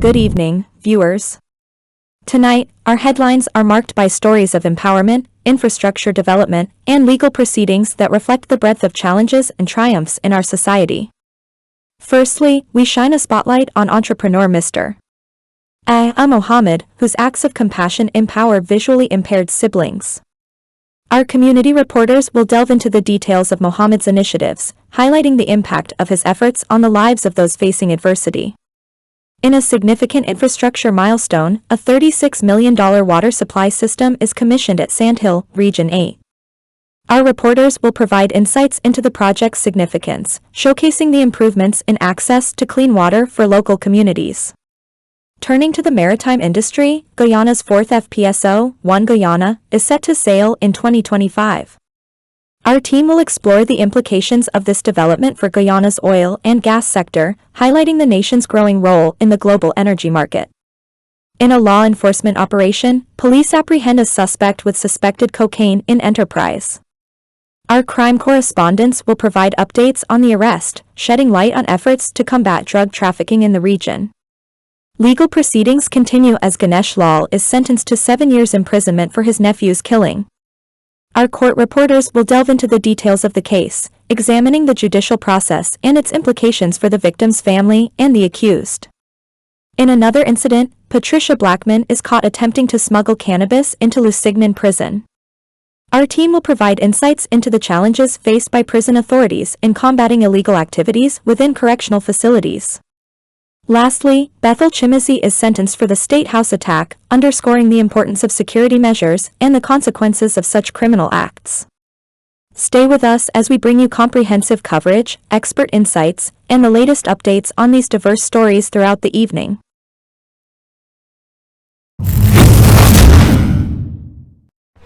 Good evening, viewers. Tonight, our headlines are marked by stories of empowerment, infrastructure development, and legal proceedings that reflect the breadth of challenges and triumphs in our society. Firstly, we shine a spotlight on entrepreneur Mr. Mohamed, whose acts of compassion empower visually impaired siblings. Our community reporters will delve into the details of Mohamed's initiatives, highlighting the impact of his efforts on the lives of those facing adversity. In a significant infrastructure milestone, a $36 million water supply system is commissioned at Sandhill, Region 8. Our reporters will provide insights into the project's significance, showcasing the improvements in access to clean water for local communities. Turning to the maritime industry, Guyana's fourth FPSO, One Guyana, is set to sail in 2025. Our team will explore the implications of this development for Guyana's oil and gas sector, highlighting the nation's growing role in the global energy market. In a law enforcement operation, police apprehend a suspect with suspected cocaine in enterprise. Our crime correspondents will provide updates on the arrest, shedding light on efforts to combat drug trafficking in the region. Legal proceedings continue as Ganesh Lal is sentenced to 7 years imprisonment for his nephew's killing. Our court reporters will delve into the details of the case, examining the judicial process and its implications for the victim's family and the accused. In another incident, Patricia Blackman is caught attempting to smuggle cannabis into Lusignan prison. Our team will provide insights into the challenges faced by prison authorities in combating illegal activities within correctional facilities. Lastly, Bethel Chimazi is sentenced for the State House attack, underscoring the importance of security measures and the consequences of such criminal acts. Stay with us as we bring you comprehensive coverage, expert insights, and the latest updates on these diverse stories throughout the evening.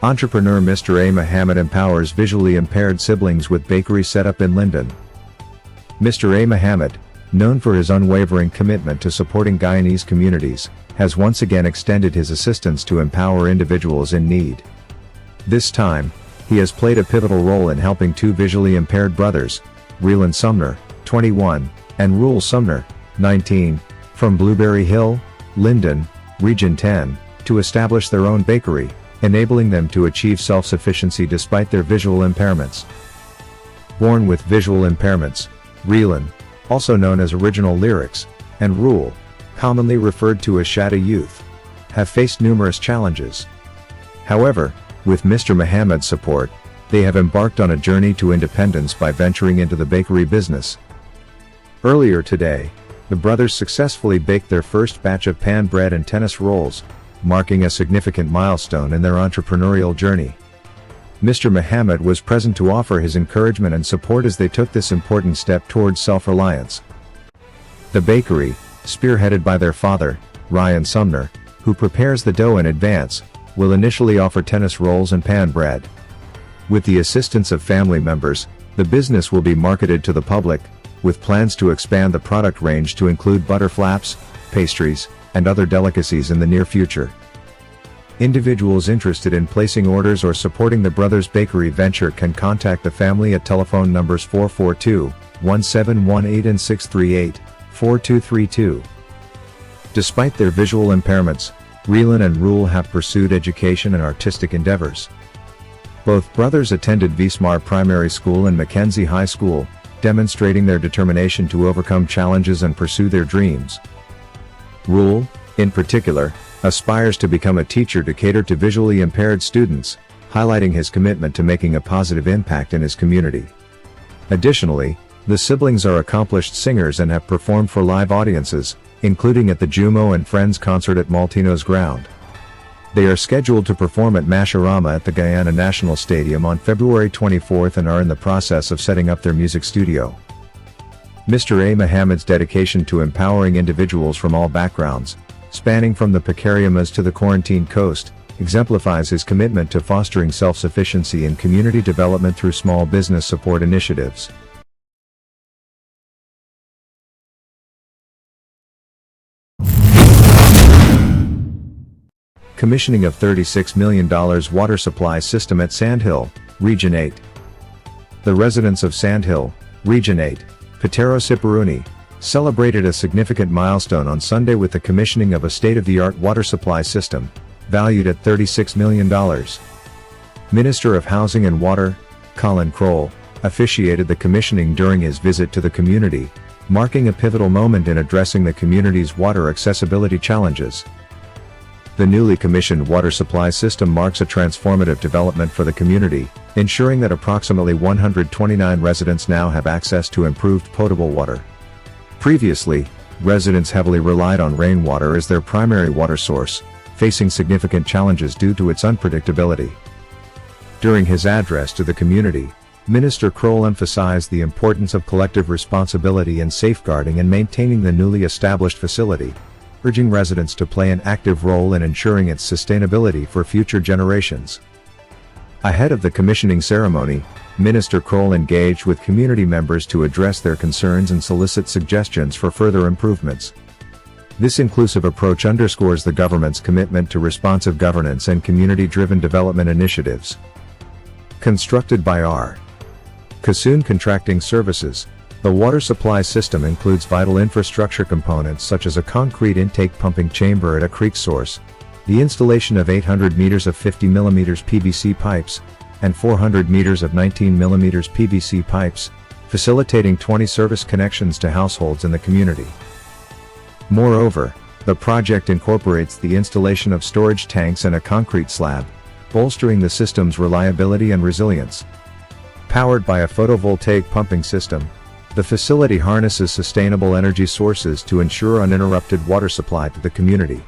Entrepreneur Mr. Mohamed empowers visually impaired siblings with bakery setup in Linden. Mr. Mohamed, known for his unwavering commitment to supporting Guyanese communities, has once again extended his assistance to empower individuals in need. This time, he has played a pivotal role in helping two visually impaired brothers, Reelan Sumner, 21, and Rule Sumner, 19, from Blueberry Hill, Linden, Region 10, to establish their own bakery, enabling them to achieve self-sufficiency despite their visual impairments. Born with visual impairments, Reelan, also known as Original Lyrics, and Rule, commonly referred to as Shadow Youth, have faced numerous challenges. However, with Mr. Mohamed's support, they have embarked on a journey to independence by venturing into the bakery business. Earlier today, the brothers successfully baked their first batch of pan bread and tennis rolls, marking a significant milestone in their entrepreneurial journey. Mr. Mohamed was present to offer his encouragement and support as they took this important step towards self-reliance. The bakery, spearheaded by their father, Ryan Sumner, who prepares the dough in advance, will initially offer tennis rolls and pan bread. With the assistance of family members, the business will be marketed to the public, with plans to expand the product range to include butter flaps, pastries, and other delicacies in the near future. Individuals interested in placing orders or supporting the brothers' bakery venture can contact the family at telephone numbers 442-1718 and 638-4232. Despite their visual impairments, Reelan and Rule have pursued education and artistic endeavors. Both brothers attended Vismar Primary School and Mackenzie High School, demonstrating their determination to overcome challenges and pursue their dreams. Rule, in particular, aspires to become a teacher to cater to visually impaired students, highlighting his commitment to making a positive impact in his community. Additionally, the siblings are accomplished singers and have performed for live audiences, including at the Jumo and Friends concert at Maltino's ground. They are scheduled to perform at Masharama at the Guyana National Stadium on February 24 and are in the process of setting up their music studio. Mr. Mohamed's dedication to empowering individuals from all backgrounds, spanning from the Pacariamas to the Quarantine Coast, exemplifies his commitment to fostering self-sufficiency and community development through small business support initiatives. Commissioning of $36 million water supply system at Sandhill, Region 8. The residents of Sandhill, Region 8, Patero Siparuni, celebrated a significant milestone on Sunday with the commissioning of a state-of-the-art water supply system, valued at $36 million. Minister of Housing and Water, Colin Kroll, officiated the commissioning during his visit to the community, marking a pivotal moment in addressing the community's water accessibility challenges. The newly commissioned water supply system marks a transformative development for the community, ensuring that approximately 129 residents now have access to improved potable water. Previously, residents heavily relied on rainwater as their primary water source, facing significant challenges due to its unpredictability. During his address to the community, Minister Kroll emphasized the importance of collective responsibility in safeguarding and maintaining the newly established facility, urging residents to play an active role in ensuring its sustainability for future generations. Ahead of the commissioning ceremony, Minister Kroll engaged with community members to address their concerns and solicit suggestions for further improvements. This inclusive approach underscores the government's commitment to responsive governance and community-driven development initiatives. Constructed by R. Kassoon Contracting Services, the water supply system includes vital infrastructure components such as a concrete intake pumping chamber at a creek source, the installation of 800 meters of 50 mm PVC pipes, and 400 meters of 19 mm PVC pipes, facilitating 20 service connections to households in the community. Moreover, the project incorporates the installation of storage tanks and a concrete slab, bolstering the system's reliability and resilience. Powered by a photovoltaic pumping system, the facility harnesses sustainable energy sources to ensure uninterrupted water supply to the community.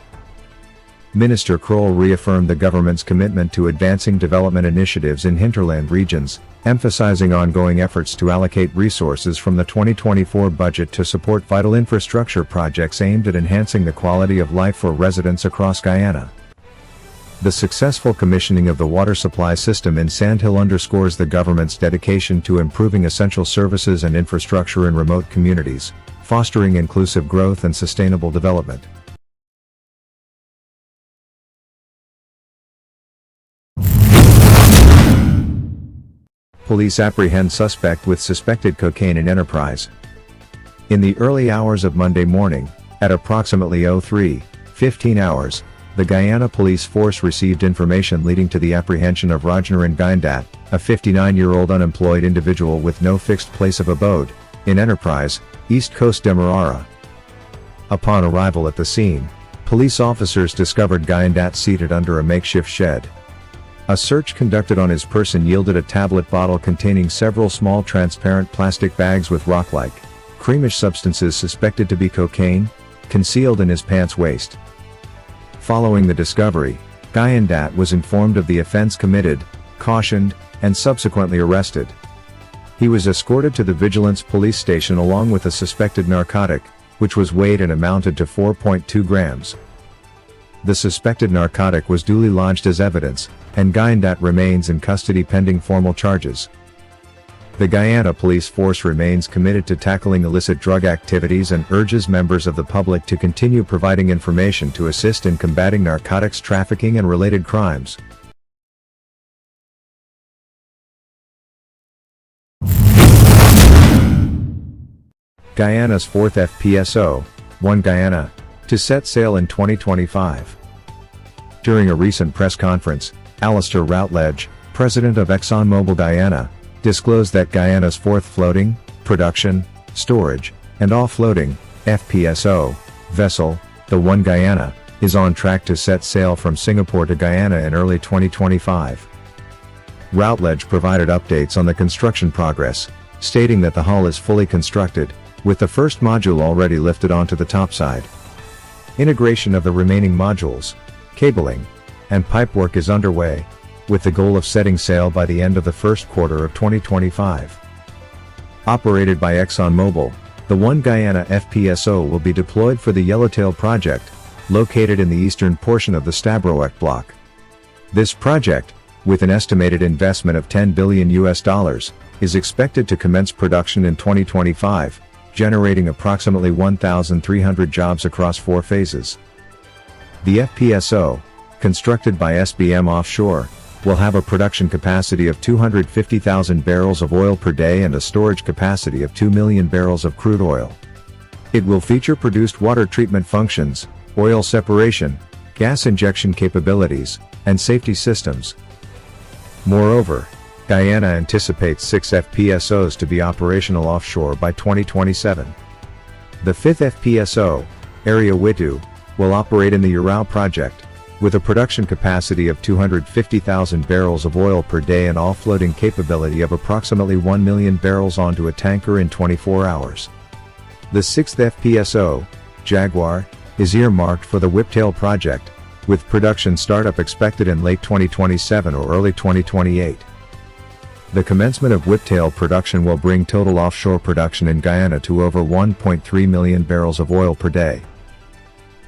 Minister Kroll reaffirmed the government's commitment to advancing development initiatives in hinterland regions, emphasizing ongoing efforts to allocate resources from the 2024 budget to support vital infrastructure projects aimed at enhancing the quality of life for residents across Guyana. The successful commissioning of the water supply system in Sandhill underscores the government's dedication to improving essential services and infrastructure in remote communities, fostering inclusive growth and sustainable development. Police apprehend suspect with suspected cocaine in enterprise. In the early hours of Monday morning, at approximately 03:15 hours, the Guyana police force received information leading to the apprehension of Rajnaran Gyndat, a 59-year-old unemployed individual with no fixed place of abode, in Enterprise, East Coast Demerara. Upon arrival at the scene, police officers discovered Gyndat seated under a makeshift shed. A search conducted on his person yielded a tablet bottle containing several small transparent plastic bags with rock-like, creamish substances suspected to be cocaine, concealed in his pants waist. Following the discovery, Gyndat was informed of the offense committed, cautioned, and subsequently arrested. He was escorted to the Vigilance Police Station along with a suspected narcotic, which was weighed and amounted to 4.2 grams. The suspected narcotic was duly lodged as evidence, and Gyndat remains in custody pending formal charges. The Guyana police force remains committed to tackling illicit drug activities and urges members of the public to continue providing information to assist in combating narcotics trafficking and related crimes. Guyana's fourth FPSO, One Guyana, to set sail in 2025. During a recent press conference, Alistair Routledge, president of ExxonMobil Guyana, disclosed that Guyana's fourth floating, production, storage, and offloading FPSO vessel, the One Guyana, is on track to set sail from Singapore to Guyana in early 2025. Routledge provided updates on the construction progress, stating that the hull is fully constructed, with the first module already lifted onto the topside. Integration of the remaining modules, cabling, and pipework is underway, with the goal of setting sail by the end of the first quarter of 2025. Operated by ExxonMobil, the One Guyana FPSO will be deployed for the Yellowtail project, located in the eastern portion of the Stabroek block. This project, with an estimated investment of $10 billion, is expected to commence production in 2025, generating approximately 1,300 jobs across 4 phases. The FPSO, constructed by SBM Offshore, will have a production capacity of 250,000 barrels of oil per day and a storage capacity of 2 million barrels of crude oil. It will feature produced water treatment functions, oil separation, gas injection capabilities, and safety systems. Moreover, Guyana anticipates 6 FPSOs to be operational offshore by 2027. The 5th FPSO, Area Witu, will operate in the Urao project, with a production capacity of 250,000 barrels of oil per day and offloading capability of approximately 1 million barrels onto a tanker in 24 hours. The 6th FPSO, Jaguar, is earmarked for the Whiptail project, with production startup expected in late 2027 or early 2028. The commencement of Whiptail production will bring total offshore production in Guyana to over 1.3 million barrels of oil per day.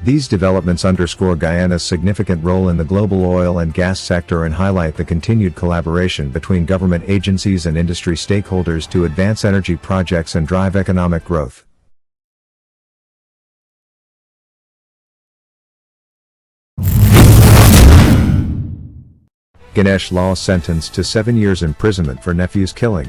These developments underscore Guyana's significant role in the global oil and gas sector and highlight the continued collaboration between government agencies and industry stakeholders to advance energy projects and drive economic growth. Ganesh Lal sentenced to 7 years imprisonment for nephew's killing.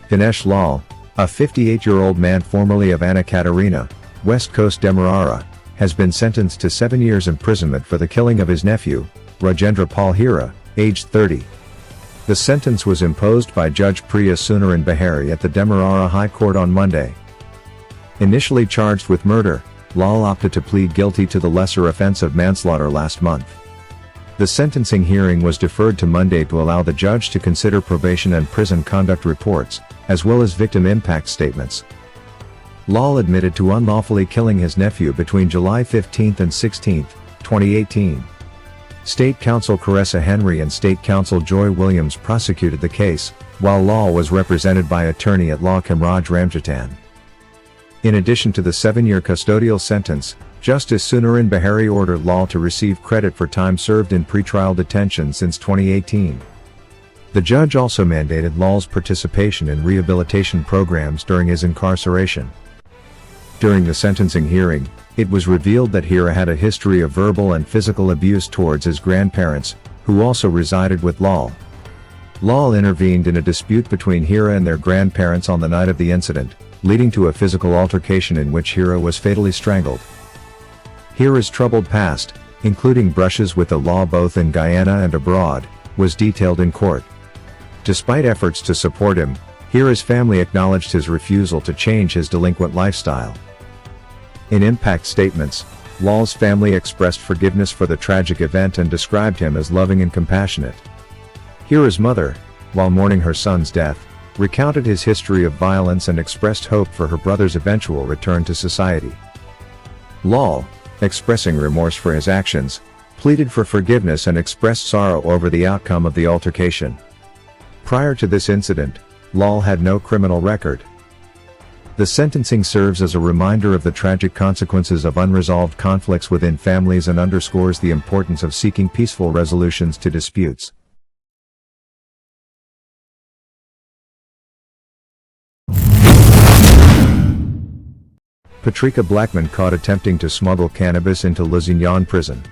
Ganesh Lal, a 58-year-old man formerly of Anna Katerina, West Coast Demerara, has been sentenced to 7 years imprisonment for the killing of his nephew, Rajendra Pal Hira, aged 30. The sentence was imposed by Judge Priya Sunaran Behari at the Demerara High Court on Monday. Initially charged with murder, Lal opted to plead guilty to the lesser offense of manslaughter last month. The sentencing hearing was deferred to Monday to allow the judge to consider probation and prison conduct reports, as well as victim impact statements. Lal admitted to unlawfully killing his nephew between July 15 and 16, 2018. State Counsel Caressa Henry and State Counsel Joy Williams prosecuted the case, while Lal was represented by attorney at law Kamraj Ramjatan. In addition to the 7-year custodial sentence, Justice Sunaran Behari ordered Lal to receive credit for time served in pretrial detention since 2018. The judge also mandated Lal's participation in rehabilitation programs during his incarceration. During the sentencing hearing, it was revealed that Hira had a history of verbal and physical abuse towards his grandparents, who also resided with Lal. Lal intervened in a dispute between Hira and their grandparents on the night of the incident, leading to a physical altercation in which Hira was fatally strangled. Hira's troubled past, including brushes with the law both in Guyana and abroad, was detailed in court. Despite efforts to support him, Hira's family acknowledged his refusal to change his delinquent lifestyle. In impact statements, Lal's family expressed forgiveness for the tragic event and described him as loving and compassionate. Hira's mother, while mourning her son's death, recounted his history of violence and expressed hope for her brother's eventual return to society. Lal, expressing remorse for his actions, pleaded for forgiveness and expressed sorrow over the outcome of the altercation. Prior to this incident, Lal had no criminal record. The sentencing serves as a reminder of the tragic consequences of unresolved conflicts within families and underscores the importance of seeking peaceful resolutions to disputes. Patrika Blackman caught attempting to smuggle cannabis into Lusignan prison.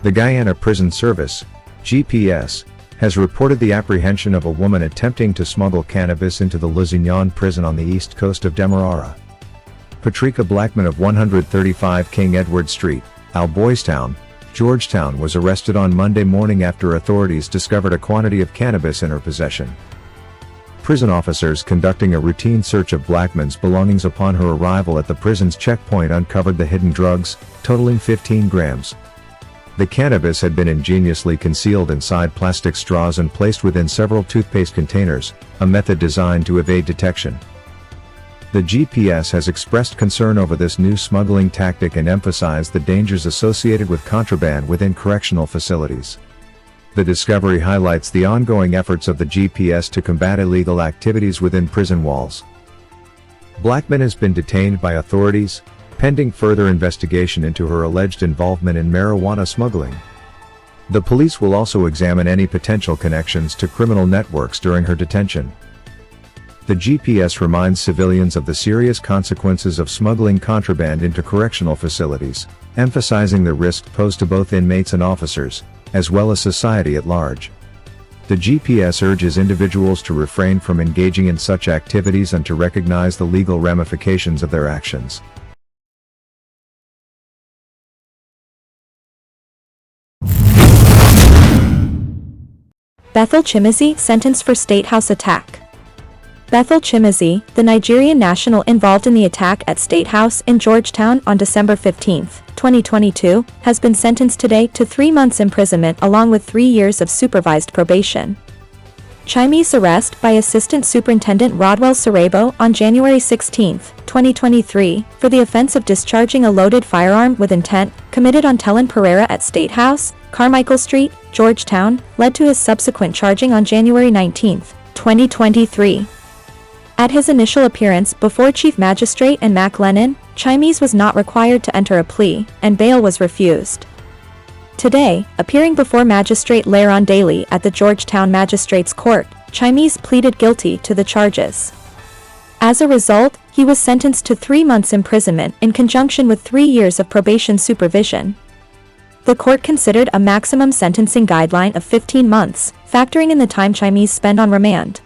The Guyana Prison Service, GPS, has reported the apprehension of a woman attempting to smuggle cannabis into the Lusignan prison on the east coast of Demerara. Patrika Blackman of 135 King Edward Street, Al Boys Town, Georgetown was arrested on Monday morning after authorities discovered a quantity of cannabis in her possession. Prison officers conducting a routine search of Blackman's belongings upon her arrival at the prison's checkpoint uncovered the hidden drugs, totaling 15 grams. The cannabis had been ingeniously concealed inside plastic straws and placed within several toothpaste containers, a method designed to evade detection. The GPS has expressed concern over this new smuggling tactic and emphasized the dangers associated with contraband within correctional facilities. The discovery highlights the ongoing efforts of the GPS to combat illegal activities within prison walls. Blackman has been detained by authorities, pending further investigation into her alleged involvement in marijuana smuggling. The police will also examine any potential connections to criminal networks during her detention. The GPS reminds civilians of the serious consequences of smuggling contraband into correctional facilities, emphasizing the risk posed to both inmates and officers, as well as society at large. The GPS urges individuals to refrain from engaging in such activities and to recognize the legal ramifications of their actions. Bethel Chimezie sentenced for State House attack. Bethel Chimezie, the Nigerian national involved in the attack at State House in Georgetown on December 15, 2022, has been sentenced today to 3 months imprisonment along with 3 years of supervised probation. Chimezie's arrest by Assistant Superintendent Rodwell Sarabo on January 16, 2023, for the offense of discharging a loaded firearm with intent, committed on Tellen Pereira at State House, Carmichael Street, Georgetown, led to his subsequent charging on January 19, 2023. At his initial appearance before Chief Magistrate and Mac Lennon, Chimezie was not required to enter a plea, and bail was refused. Today, appearing before Magistrate Laron Daly at the Georgetown Magistrates Court, Chimezie pleaded guilty to the charges. As a result, he was sentenced to 3 months imprisonment in conjunction with 3 years of probation supervision. The court considered a maximum sentencing guideline of 15 months, factoring in the time Chimezie spent on remand.